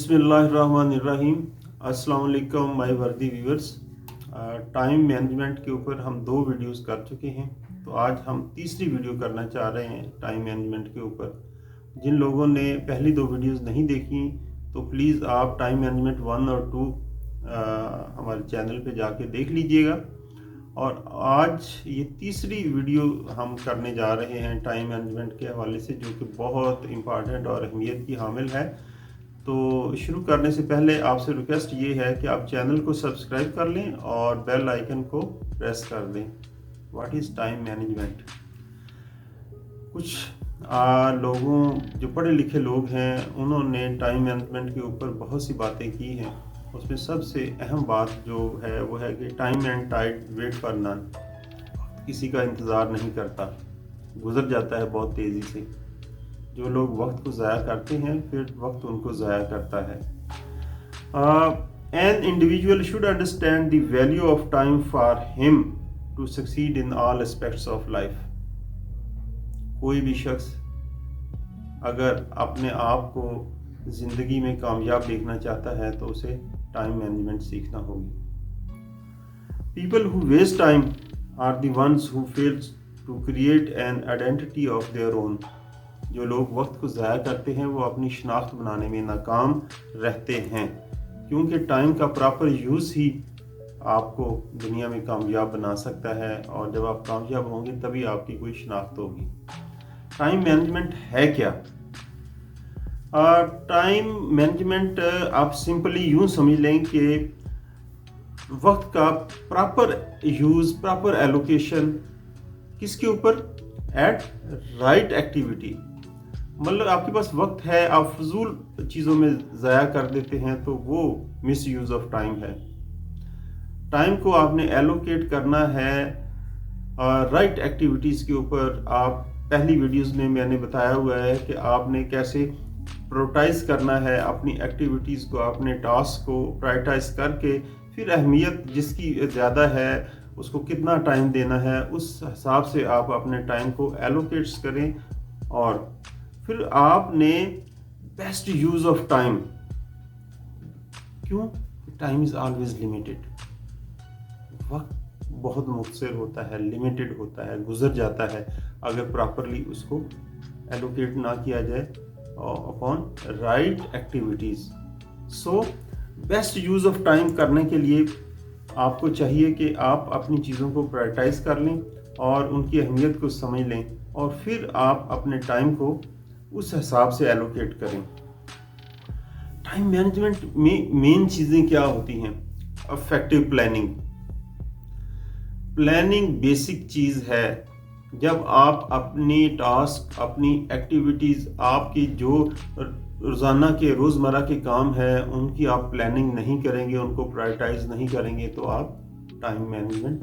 बिस्मिल्लाहिर्रहमानिर्रहीम। अस्सलाम वालेकुम माय वर्दी व्यूअर्स। टाइम मैनेजमेंट के ऊपर हम 2 वीडियोस कर चुके हैं, तो आज हम तीसरी वीडियो करना चाह रहे हैं टाइम मैनेजमेंट के ऊपर। जिन लोगों ने पहली 2 वीडियोस नहीं देखी तो प्लीज़ आप टाइम मैनेजमेंट 1 और 2 हमारे चैनल पे जाके देख लीजिएगा। और आज ये तीसरी वीडियो हम करने जा रहे हैं टाइम मैनेजमेंट के हवाले से, जो कि बहुत इम्पॉर्टेंट और अहमियत की हामिल है। तो शुरू करने से पहले आपसे रिक्वेस्ट ये है कि आप चैनल को सब्सक्राइब कर लें और बेल आइकन को प्रेस कर दें। What is time management? कुछ लोगों जो पढ़े लिखे लोग हैं उन्होंने टाइम मैनेजमेंट के ऊपर बहुत सी बातें की हैं। उसमें सबसे अहम बात जो है वो है कि time and tide wait for none. किसी का इंतज़ार नहीं करता, गुजर जाता है बहुत तेज़ी से। जो लोग वक्त को ज़ाया करते हैं फिर वक्त उनको ज़ाया करता है। An individual should understand the value of time for him to succeed in all aspects of life. कोई भी शख्स अगर अपने आप को ज़िंदगी में कामयाब देखना चाहता है तो उसे टाइम मैनेजमेंट सीखना होगी। People who waste time are the ones who fails to create an identity of their own. जो लोग वक्त को ज़ाया करते हैं वो अपनी शनाख्त बनाने में नाकाम रहते हैं, क्योंकि टाइम का प्रॉपर यूज़ ही आपको दुनिया में कामयाब बना सकता है। और जब आप कामयाब होंगे तभी आपकी कोई शनाख्त होगी। टाइम मैनेजमेंट है क्या? टाइम मैनेजमेंट आप सिंपली यूँ समझ लें कि वक्त का प्रॉपर यूज़, प्रॉपर एलोकेशन किसके ऊपर? At right activity. मतलब आपके पास वक्त है, आप फजूल चीज़ों में ज़ाया कर देते हैं तो वो मिस यूज़ ऑफ टाइम है। टाइम को आपने एलोकेट करना है राइट एक्टिविटीज़ के ऊपर। आप पहली वीडियोस में मैंने बताया हुआ है कि आपने कैसे प्रायोरिटाइज करना है अपनी एक्टिविटीज़ को, अपने टास्क को प्रायोरिटाइज करके फिर अहमियत जिसकी ज़्यादा है उसको कितना टाइम देना है, उस हिसाब से आप अपने टाइम को एलोकेट्स करें। और फिर आपने बेस्ट यूज़ ऑफ टाइम, क्यों? Time is always limited. वक्त बहुत मुख्तसर होता है, लिमिटेड होता है, गुजर जाता है अगर प्रॉपरली उसको एलोकेट ना किया जाए upon right activities. So best use of time करने के लिए आपको चाहिए कि आप अपनी चीज़ों को प्रायोरिटाइज कर लें और उनकी अहमियत को समझ लें, और फिर आप अपने टाइम को उस हिसाब से एलोकेट करें। टाइम मैनेजमेंट में मेन चीज़ें क्या होती हैं? Effective planning. प्लानिंग बेसिक चीज़ है। जब आप अपनी टास्क, अपनी एक्टिविटीज़, आपकी जो रोज़ाना के रोज़मर्रा के काम है उनकी आप प्लानिंग नहीं करेंगे, उनको प्रायोरिटाइज नहीं करेंगे तो आप टाइम मैनेजमेंट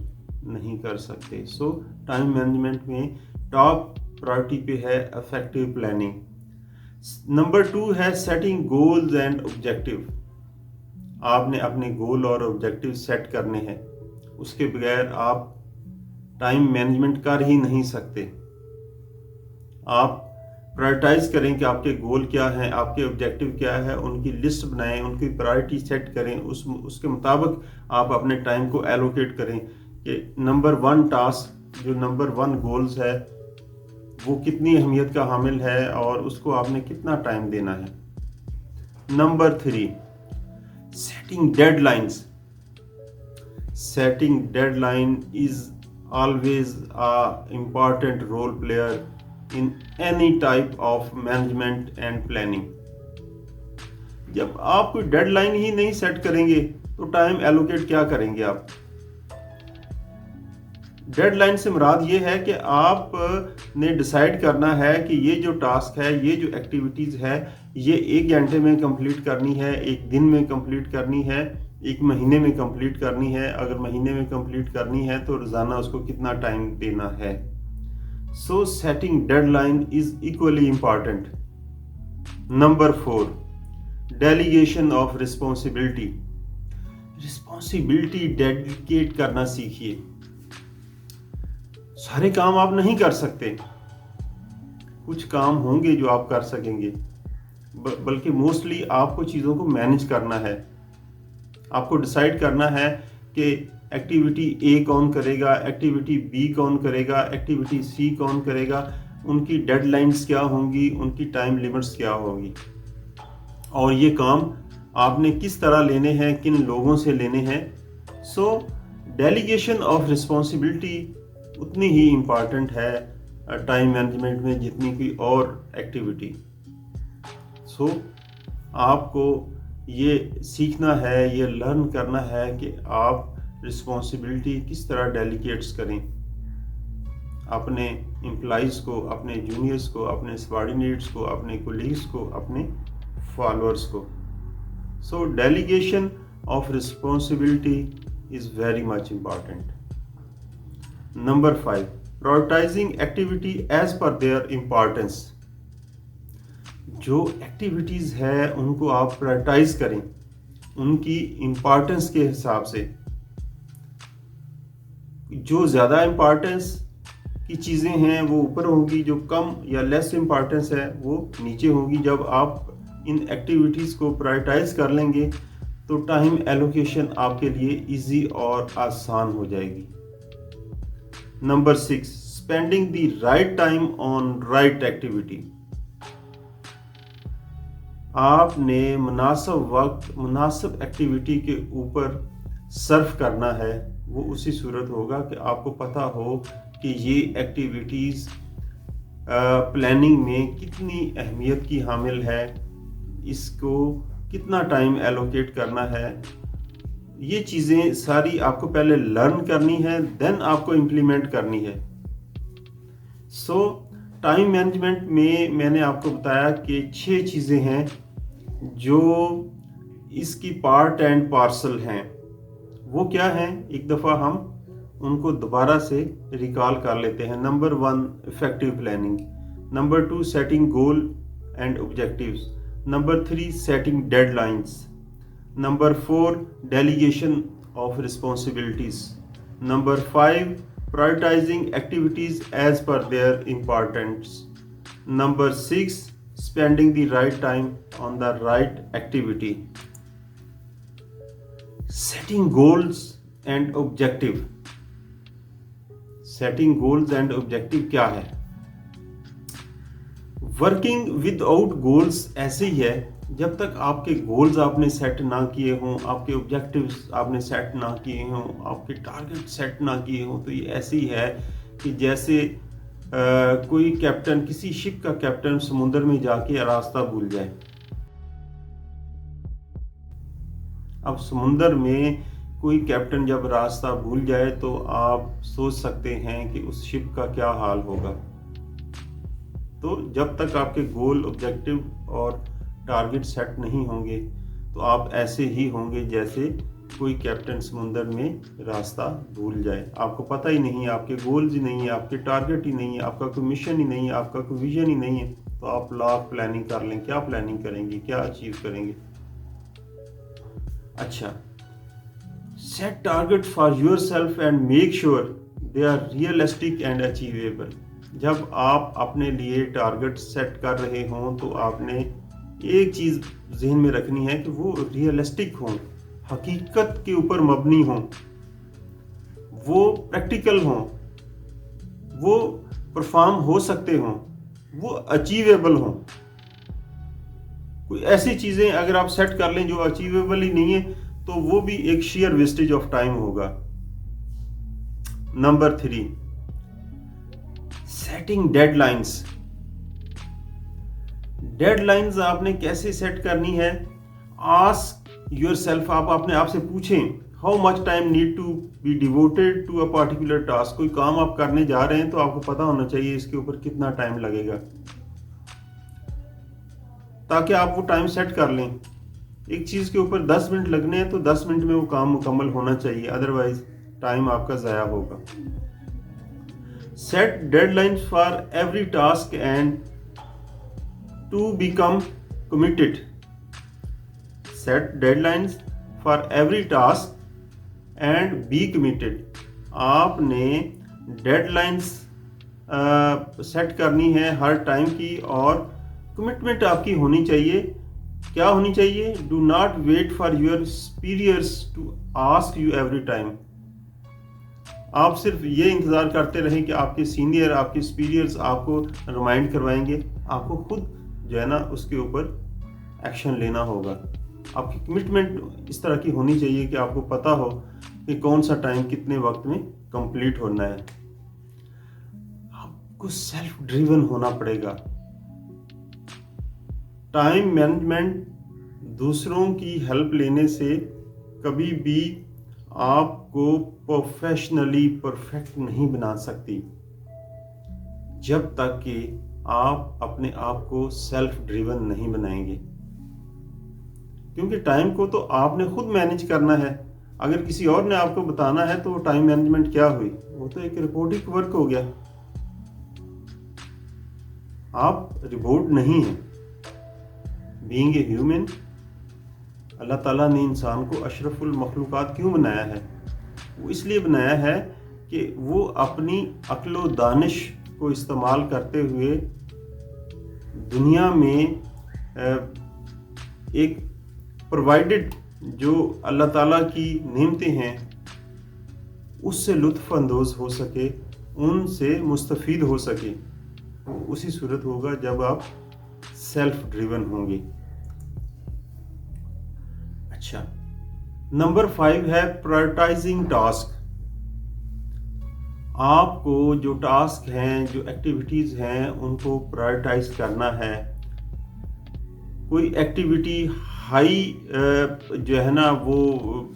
नहीं कर सकते। सो टाइम मैनेजमेंट में टॉप प्रायोरिटी पे है इफेक्टिव प्लानिंग। नंबर 2 है सेटिंग गोल्स एंड ऑब्जेक्टिव। आपने अपने गोल और ऑब्जेक्टिव सेट करने हैं, उसके बगैर आप टाइम मैनेजमेंट कर ही नहीं सकते। आप प्रायोरिटाइज करें कि आपके गोल क्या हैं, आपके ऑब्जेक्टिव क्या है, उनकी लिस्ट बनाएं, उनकी प्रायोरिटी सेट करें, उसके मुताबिक आप अपने टाइम को एलोकेट करें कि नंबर 1 टास्क, जो नंबर 1 गोल्स है वो कितनी अहमियत का हामिल है और उसको आपने कितना टाइम देना है। Number 3 setting deadlines. Setting deadline is always a important role player in any type of management and planning। जब आप कोई डेडलाइन ही नहीं सेट करेंगे तो टाइम एलोकेट क्या करेंगे आप? डेडलाइन से मुराद ये है कि आप ने डिसाइड करना है कि ये जो टास्क है, ये जो एक्टिविटीज़ है, ये 1 घंटे में कंप्लीट करनी है, 1 दिन में कंप्लीट करनी है, 1 महीने में कंप्लीट करनी है। अगर महीने में कंप्लीट करनी है तो रोज़ाना उसको कितना टाइम देना है। So setting deadline is equally important. Number 4 delegation of responsibility. Responsibility delegate करना सीखिए। सारे काम आप नहीं कर सकते, कुछ काम होंगे जो आप कर सकेंगे। बल्कि मोस्टली आपको चीज़ों को मैनेज करना है। आपको डिसाइड करना है कि एक्टिविटी ए कौन करेगा, एक्टिविटी बी कौन करेगा, एक्टिविटी सी कौन करेगा, उनकी डेडलाइंस क्या होंगी, उनकी टाइम लिमिट्स क्या होंगी, और ये काम आपने किस तरह लेने हैं, किन लोगों से लेने हैं। सो डेलीगेशन ऑफ रिस्पॉन्सिबिलिटी उतनी ही इम्पॉर्टेंट है टाइम मैनेजमेंट में जितनी कोई और एक्टिविटी। सो आपको ये सीखना है, ये लर्न करना है कि आप रिस्पॉन्सिबिलिटी किस तरह डेलीगेट्स करें अपने एम्प्लॉइज़ को, अपने जूनियर्स को, अपने सबॉर्डिनेट्स को, अपने कोलीग्स को, अपने फॉलोअर्स को। So delegation of responsibility is very much important. Number 5, prioritising activity as per their importance. जो एक्टिविटीज़ है उनको आप प्रायोरिटाइज करें उनकी इम्पॉर्टेंस के हिसाब से। जो ज़्यादा इम्पॉर्टेंस की चीज़ें हैं वो ऊपर होंगी, जो कम या लेस इम्पॉर्टेंस है वो नीचे होंगी। जब आप इन एक्टिविटीज़ को प्रायोरिटाइज कर लेंगे तो टाइम एलोकेशन आपके लिए इजी और आसान हो जाएगी। Number 6, spending the right time on right activity. आपने मुनासिब वक्त मुनासिब एक्टिविटी के ऊपर सर्व करना है। वो उसी सूरत होगा कि आपको पता हो कि ये एक्टिविटीज़ प्लानिंग में कितनी अहमियत की हामिल है, इसको कितना टाइम एलोकेट करना है। ये चीज़ें सारी आपको पहले लर्न करनी है, देन आपको इम्प्लीमेंट करनी है। सो टाइम मैनेजमेंट में मैंने आपको बताया कि 6 चीज़ें हैं जो इसकी पार्ट एंड पार्सल हैं। वो क्या हैं, एक दफ़ा हम उनको दोबारा से रिकॉल कर लेते हैं। Number 1, effective planning. Number 2, setting goal and objectives. Number 3, setting deadlines. Number 4, delegation of responsibilities. Number 5, prioritizing activities as per their importance. Number 6, spending the right time on the right activity. Setting goals and objective. Setting goals and objective क्या है? Working without goals ऐसे ही है, जब तक आपके goals आपने set ना किए हों, आपके ऑब्जेक्टिव्स आपने सेट ना किए हों, आपके टारगेट सेट ना kiए हों, तो ये ऐसे ही है कि जैसे कोई कैप्टन, किसी शिप का कैप्टन समुद्र में जाके रास्ता भूल जाए। अब समुद्र में कोई कैप्टन जब रास्ता भूल जाए तो आप सोच सकते हैं कि उस शिप का क्या हाल होगा। तो जब तक आपके गोल, ऑब्जेक्टिव और टारगेट सेट नहीं होंगे तो आप ऐसे ही होंगे जैसे कोई कैप्टन समुद्र में रास्ता भूल जाए। आपको पता ही नहीं है, आपके गोल्स ही नहीं है, आपके टारगेट ही नहीं है, आपका कोई मिशन ही नहीं है, आपका कोई विजन ही नहीं है, तो आप लाख प्लानिंग कर लें, क्या प्लानिंग करेंगे, क्या अचीव करेंगे। अच्छा, set target for yourself and make sure they are realistic and achievable. जब आप अपने लिए टारगेट सेट कर रहे हों तो आपने एक चीज़ जहन में रखनी है कि वो रियलिस्टिक हों, हकीकत के ऊपर मबनी हों, वो प्रैक्टिकल हों, वो परफॉर्म हो सकते हों, वो अचीवेबल हों। कोई ऐसी चीज़ें अगर आप सेट कर लें जो अचीवेबल ही नहीं है तो वो भी एक शेयर वेस्टेज ऑफ टाइम होगा। Number 3, setting deadlines. डेडलाइंस आपने कैसे सेट करनी है? आस्क योरसेल्फ, आप अपने आप से पूछें, how much time need to be devoted to a particular task. कोई काम आप करने जा रहे हैं तो आपको पता होना चाहिए इसके ऊपर कितना टाइम लगेगा, ताकि आप वो टाइम सेट कर लें। एक चीज़ के ऊपर 10 मिनट लगने हैं तो 10 मिनट में वो काम मुकम्मल होना चाहिए, अदरवाइज टाइम आपका ज़ाया होगा। Set deadlines for every task and to become committed. Set deadlines for every task and be committed. आपने डेडलाइंस सेट करनी है हर टाइम की, और कमिटमेंट आपकी होनी चाहिए। क्या होनी चाहिए? Do not wait for your superiors to ask you every time. आप सिर्फ ये इंतज़ार करते रहें कि आपके सीनियर, आपके सुपीरियर्स आपको रिमाइंड करवाएंगे। आपको खुद जो है ना उसके ऊपर एक्शन लेना होगा। आपकी कमिटमेंट इस तरह की होनी चाहिए कि आपको पता हो कि कौन सा टाइम कितने वक्त में कंप्लीट होना है। आपको सेल्फ ड्रिवन होना पड़ेगा। टाइम मैनेजमेंट दूसरों की हेल्प लेने से कभी भी आपको प्रोफेशनली परफेक्ट नहीं बना सकती, जब तक कि आप अपने आप को सेल्फ ड्रिवन नहीं बनाएंगे। क्योंकि टाइम को तो आपने खुद मैनेज करना है। अगर किसी और ने आपको बताना है तो टाइम मैनेजमेंट क्या हुई? वो तो एक रिपोर्टिंग वर्क हो गया। आप रिपोर्ट नहीं हैं। बीइंग ए ह्यूमन, अल्लाह ताला ने इंसान को अशरफुल मखलूक़ात क्यों बनाया है? वो इसलिए बनाया है कि वो अपनी अक्ल व दानिश को इस्तेमाल करते हुए दुनिया में एक प्रोवाइडेड जो अल्लाह ताला की नेमतें हैं उससे लुत्फ़ अंदोज़ हो सके, उनसे मुस्तफ़ीद हो सके। उसी सूरत होगा जब आप सेल्फ ड्रिवन होंगे। अच्छा, नंबर 5 है प्रायोरिटाइजिंग टास्क। आपको जो टास्क हैं, जो एक्टिविटीज़ हैं, उनको प्रायोरिटाइज करना है। कोई एक्टिविटी हाई जो है ना वो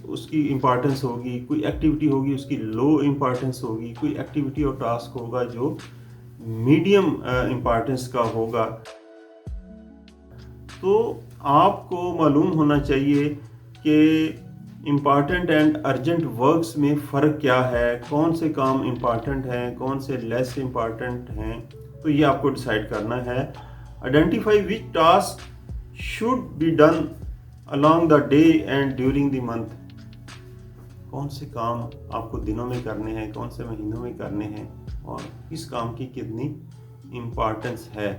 उसकी इम्पोर्टेंस होगी, कोई एक्टिविटी होगी उसकी लो इम्पोर्टेंस होगी, कोई एक्टिविटी और टास्क होगा जो मीडियम इम्पोर्टेंस का होगा। तो आपको मालूम होना चाहिए कि इम्पॉर्टेंट एंड अर्जेंट वर्क्स में फ़र्क क्या है, कौन से काम इम्पॉर्टेंट हैं, कौन से लेस इम्पॉर्टेंट हैं। तो ये आपको डिसाइड करना है। Identify which task should be done along the day and during the month. कौन से काम आपको दिनों में करने हैं, कौन से महीनों में करने हैं और किस काम की कितनी इम्पॉर्टेंस है।